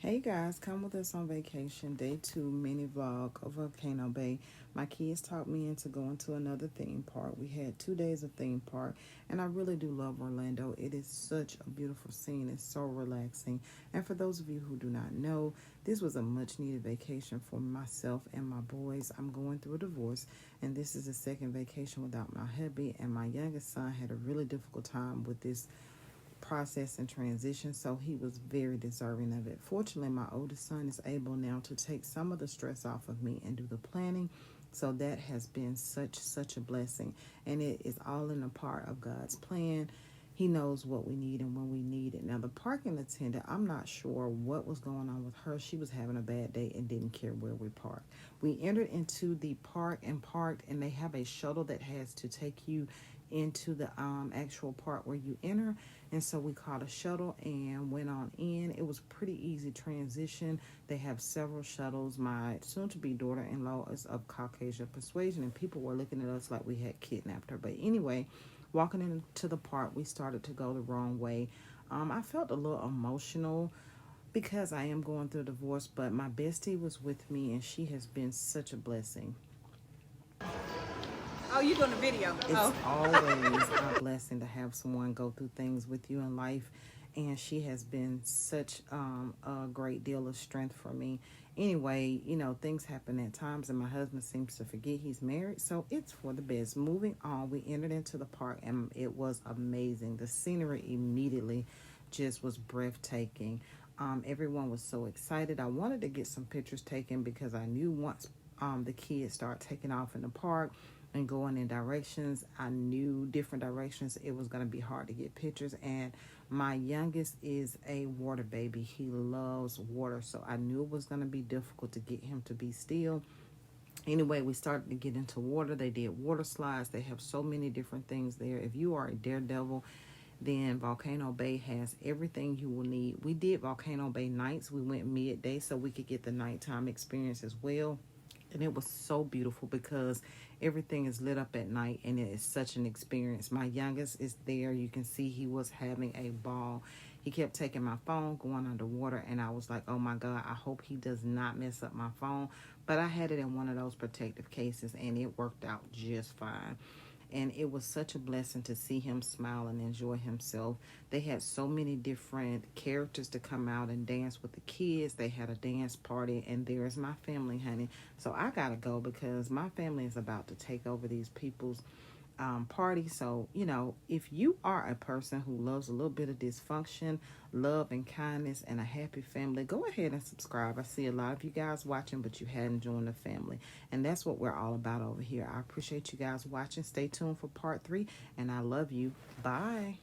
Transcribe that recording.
Hey guys, come with us on vacation, day 2 mini vlog of Volcano Bay. My kids talked me into going to another theme park. We had 2 days of theme park, and I really do love Orlando. It is such a beautiful scene. It's so relaxing. And for those of you who do not know, this was a much needed vacation for myself and my boys. I'm going through a divorce, and this is the second vacation without my hubby, and my youngest son had a really difficult time with this process and transition, so he was very deserving of it. Fortunately, my oldest son is able now to take some of the stress off of me and do the planning, so that has been such a blessing, and it is all in a part of God's plan. He knows what we need and when we need it. Now, the parking attendant, I'm not sure what was going on with her. She was having a bad day and didn't care where we parked. We entered into the park and parked, and they have a shuttle that has to take you into the actual part where you enter. And so we caught a shuttle and went on in. It was pretty easy transition. They have several shuttles. My soon-to-be daughter-in-law is of Caucasian persuasion, and people were looking at us like we had kidnapped her. But anyway, walking into the park, we started to go the wrong way. I felt a little emotional because I am going through a divorce, but my bestie was with me, and she has been such a blessing. Oh, you doing a video? It's always a blessing to have someone go through things with you in life, and she has been such a great deal of strength for me. Anyway, things happen at times, and my husband seems to forget he's married, so it's for the best. Moving on, we entered into the park, and it was amazing. The scenery immediately just was breathtaking. Everyone was so excited. I wanted to get some pictures taken because I knew once the kids start taking off in the park and going in directions, I knew different directions, it was going to be hard to get pictures. And my youngest is a water baby. He loves water, so I knew it was going to be difficult to get him to be still. Anyway, we started to get into water. They did water slides. They have so many different things there. If you are a daredevil, then Volcano Bay has everything you will need. We did Volcano Bay nights. We went midday so we could get the nighttime experience as well. And it was so beautiful because everything is lit up at night, and it is such an experience. My youngest is there. You can see he was having a ball. He kept taking my phone, going underwater, and I was like, oh my God, I hope he does not mess up my phone. But I had it in one of those protective cases, and it worked out just fine. And it was such a blessing to see him smile and enjoy himself. They had so many different characters to come out and dance with the kids. They had a dance party, and there's my family, honey. So I gotta go because my family is about to take over these people's party. So, if you are a person who loves a little bit of dysfunction, love and kindness, and a happy family, go ahead and subscribe. I see a lot of you guys watching, but you hadn't joined the family. And that's what we're all about over here. I appreciate you guys watching. Stay tuned for part 3, and I love you. Bye.